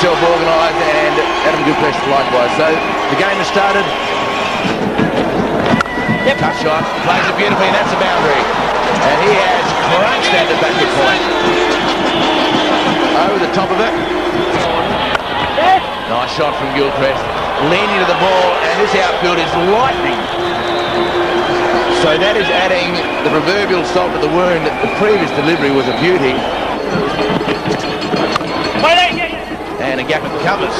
himself organised, and Adam Gilchrist likewise. So the game has started. Tough shot, plays it beautifully, and that's a boundary. And he has crunched that to backward point. Over the top of it. Nice shot from Gilchrist. Leaning to the ball, and this outfield is lightning. So that is adding the proverbial salt to the wound. The previous delivery was a beauty. And a gap at the covers.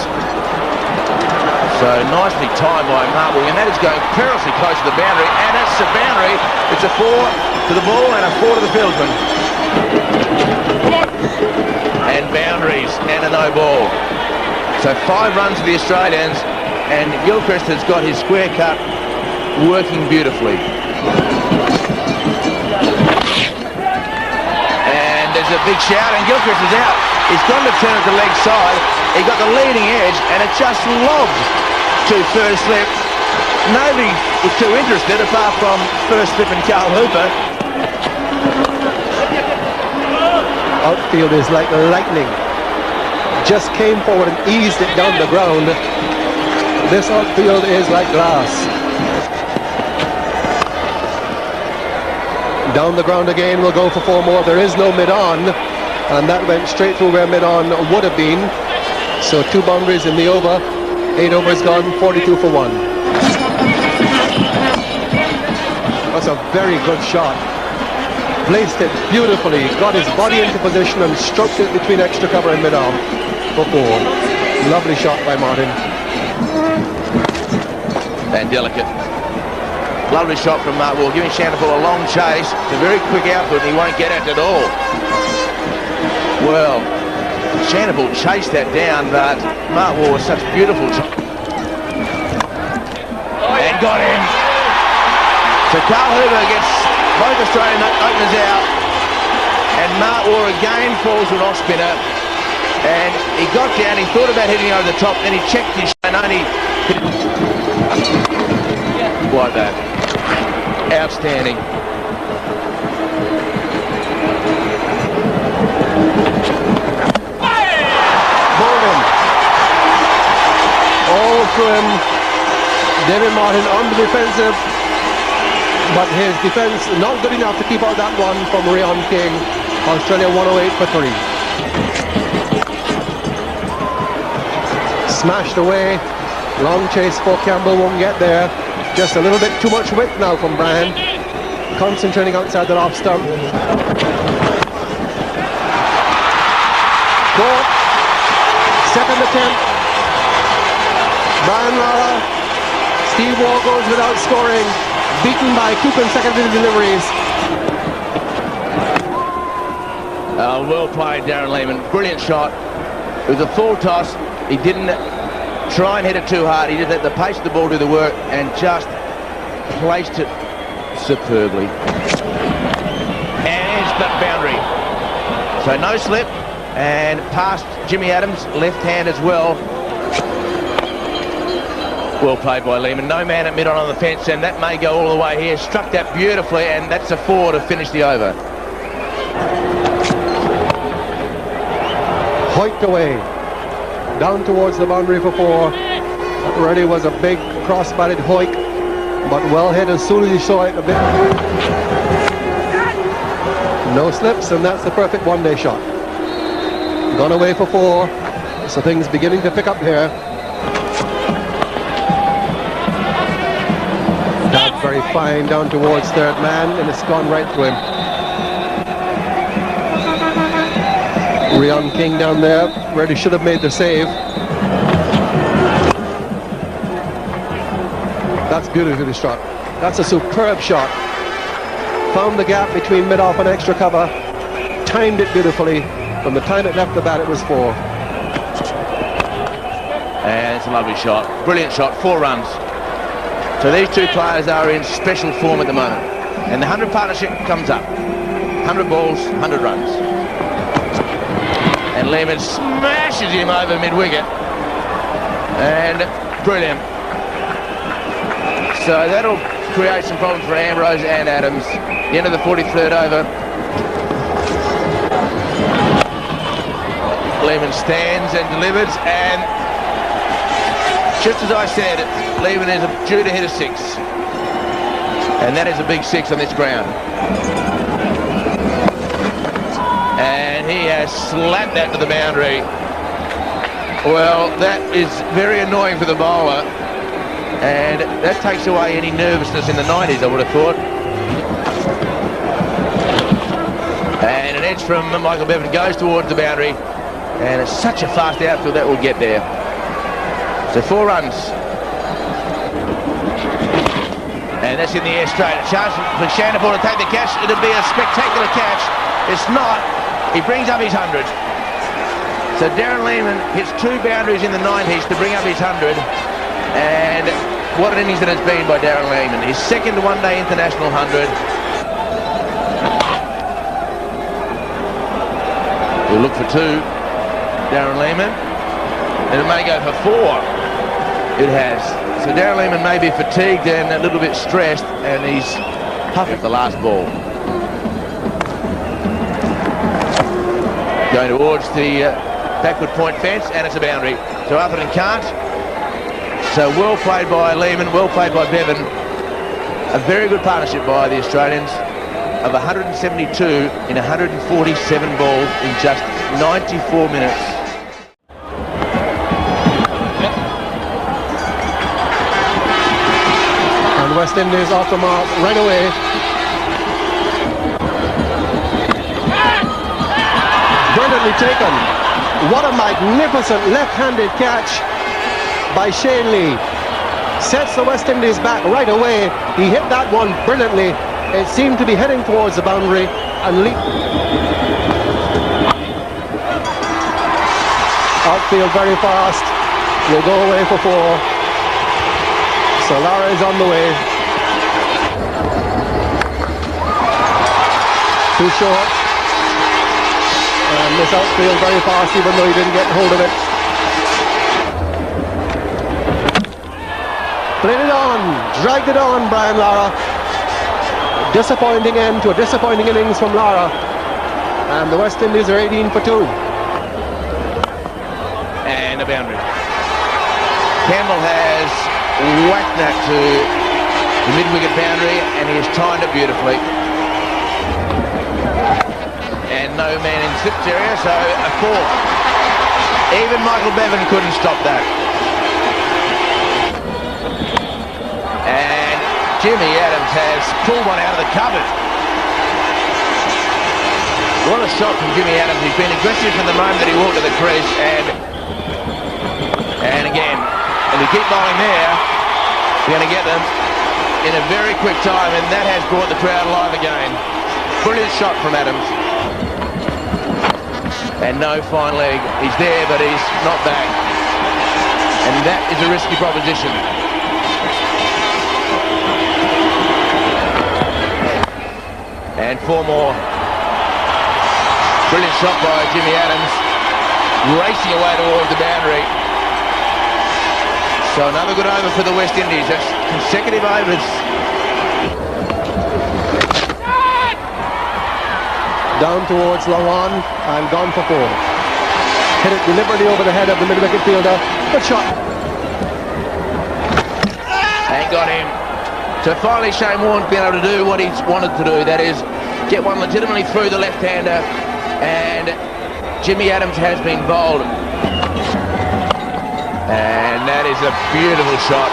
So nicely timed by Martwell, and that is going perilously close to the boundary, and that's the boundary. It's a 4 to the ball and a 4 to the fieldsman. And boundaries and a no ball. So 5 runs for the Australians, and Gilchrist has got his square cut working beautifully. And there's a big shout, and Gilchrist is out. He's gone to turn it to leg side. He got the leading edge, and it just lobbed to first slip. Nobody was too interested apart from first slip and Carl Hooper. Outfield is like lightning. Just came forward and eased it down the ground. This outfield is like glass. Down the ground again, we'll go for 4 more. There is no mid-on, and that went straight through where mid-on would have been. So 2 boundaries in the over. 8 overs gone, 42 for 1. That's a very good shot. Placed it beautifully, got his body into position and stroked it between extra cover and mid-on for 4. Lovely shot by Martin. And delicate. Lovely shot from Martwell, giving Shanaful a long chase. It's a very quick output, and he won't get it at all. Well, Shanaful chased that down, but Martwell was such beautiful. And got him. So Carl Hoover gets both Australian openers out, and Martwell again falls to an off spinner. And he got down, he thought about hitting over the top, then he checked his and only like that. Outstanding. Bolden. All through him. David Martin on the defensive, but his defense not good enough to keep out that one from Rion King. Australia 108 for 3. Smashed away. Long chase for Campbell, won't get there. Just a little bit too much width now from Brand. Concentrating outside that off stump. Caught. Second attempt. Brian Lara. Steve Wall goes without scoring. Beaten by 2 consecutive deliveries. Well played, Darren Lehman. Brilliant shot. It was a full toss. He didn't try and hit it too hard. He just let the pace of the ball do the work and just placed it superbly. And it's that boundary. So no slip, and past Jimmy Adams, left hand as well. Well played by Lehman. No man at mid-on the fence, and that may go all the way here. Struck that beautifully, and that's a 4 to finish the over. Hoiked away. Down towards the boundary for 4. That really was a big cross-batted hoik, but well hit as soon as he saw it a bit. No slips, and that's the perfect one-day shot. Gone away for 4, so things beginning to pick up here. That's very fine down towards third man, and it's gone right through him. Rion King down there, really should have made the save. That's beautifully shot. That's a superb shot. Found the gap between mid-off and extra cover. Timed it beautifully. From the time it left the bat, it was 4. And it's a lovely shot. Brilliant shot. 4 runs. So these 2 players are in special form at the moment. And the 100 partnership comes up. 100 balls, 100 runs. And Lehman smashes him over mid-wicket. And brilliant. So that'll create some problems for Ambrose and Adams. The end of the 43rd over. Lehman stands and delivers, and just as I said, Lehman is due to hit a 6. And that is a big 6 on this ground. And he has slapped that to the boundary. Well, that is very annoying for the bowler. And that takes away any nervousness in the 90s, I would have thought. And an edge from Michael Bevan goes towards the boundary. And it's such a fast outfield that will get there. So 4 runs. And that's in the air straight. A chance for Shandapur to take the catch. It'll be a spectacular catch. It's not. He brings up his 100. So Darren Lehman hits 2 boundaries in the 90s to bring up his 100. And what an innings that has been by Darren Lehman. His second one-day international 100. We'll look for 2. Darren Lehman. And it may go for 4. It has. So Darren Lehman may be fatigued and a little bit stressed, and he's puffed at the last ball. Going towards the backward point fence, and it's a boundary. So Atherton can't. So well played by Lehman, well played by Bevan. A very good partnership by the Australians of 172 in 147 balls in just 94 minutes. West Indies off the mark right away. Brilliantly taken. What a magnificent left-handed catch by Shane Lee. Sets the West Indies back right away. He hit that one brilliantly. It seemed to be heading towards the boundary, and Lee outfield very fast. Will go away for 4. So Lara is on the way. Too short. And this outfield very fast, even though he didn't get hold of it. Played it on, dragged it on, Brian Lara. Disappointing end to a disappointing innings from Lara. And the West Indies are 18 for 2. And a boundary. Campbell has whacked that to the mid-wicket boundary, and he has timed it beautifully. And no man in slips area, so a 4. Even Michael Bevan couldn't stop that. And Jimmy Adams has pulled one out of the cupboard. What a shot from Jimmy Adams. He's been aggressive from the moment that he walked to the crease, and again, if we keep bowling there, we're going to get them in a very quick time, and that has brought the crowd alive again. Brilliant shot from Adams. And no fine leg. He's there, but he's not back. And that is a risky proposition. And 4 more. Brilliant shot by Jimmy Adams. Racing away towards the boundary. So another good over for the West Indies. That's consecutive overs. Down towards Lawan and gone for 4. Hit it deliberately over the head of the mid-wicket fielder. Good shot. And got him. So finally Shane Warne's been able to do what he's wanted to do. That is get one legitimately through the left-hander. And Jimmy Adams has been bowled. And that is a beautiful shot.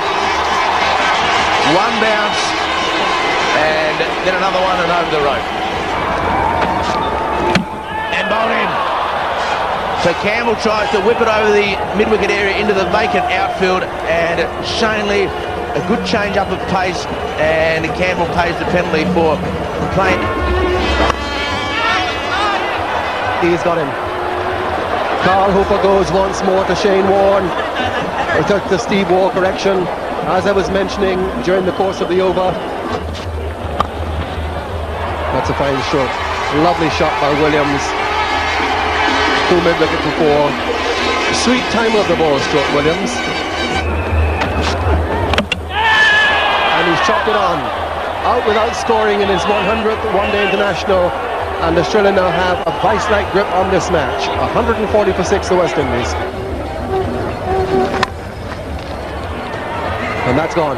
One bounce, and then another one and over the rope. And bowled in. So Campbell tries to whip it over the mid-wicket area into the vacant outfield, and Shane Lee, a good change up of pace, and Campbell pays the penalty for playing. He's got him. Carl Hooper goes once more to Shane Warne. He took the Steve Waugh correction, as I was mentioning during the course of the over. That's a fine stroke. Lovely shot by Williams. 2 mid-wicket to 4. Sweet time of the ball stroke, Williams. And he's chopped it on. Out without scoring in his 100th one-day international. and Australia now have a vice-like grip on this match. 140 for 6 the West Indies. And that's gone.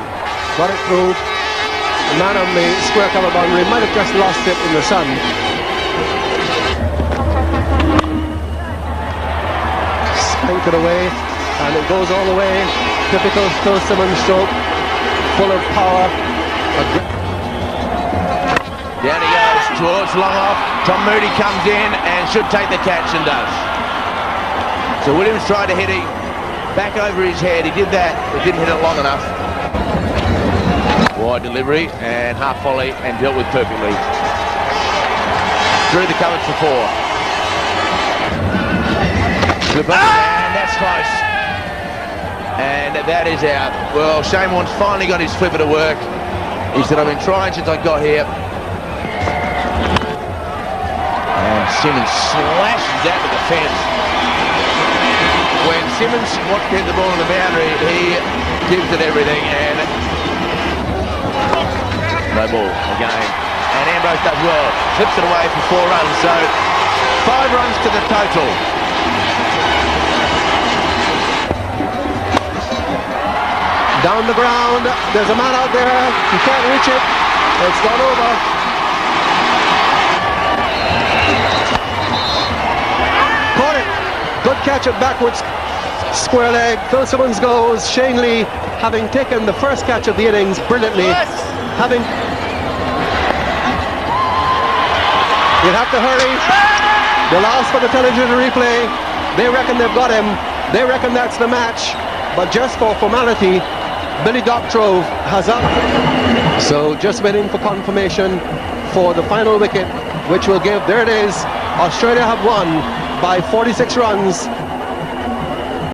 Got it through. The man on the square cover boundary might have just lost it in the sun. Spanked it away, and it goes all the way. Typical Phil Simmons stroke, full of power. Down he goes towards long off. Tom Moody comes in and should take the catch and does. So Williams tried to hit it back over his head. He did that, but didn't hit it long enough. Wide delivery and half volley and dealt with perfectly. Through the covers for 4. And that's close. And that is out. Well, Shane Warne's finally got his flipper to work. He said, I've been trying since I got here. And Simmons slashes out to the fence. When Simmons wants to hit the ball on the boundary, he gives it everything, and no ball again. And Ambrose does well, flips it away for 4 runs, so 5 runs to the total. Down the ground, there's a man out there, he can't reach it, it's gone over. Caught it, good catch it backwards, square leg. Phil Simmons goes. Shane Lee, having taken the first catch of the innings brilliantly, having... You'll have to hurry, they'll ask for the television replay, they reckon they've got him, they reckon that's the match, but just for formality, Billy Doctrove has up. So just waiting for confirmation for the final wicket, which will give, there it is, Australia have won by 46 runs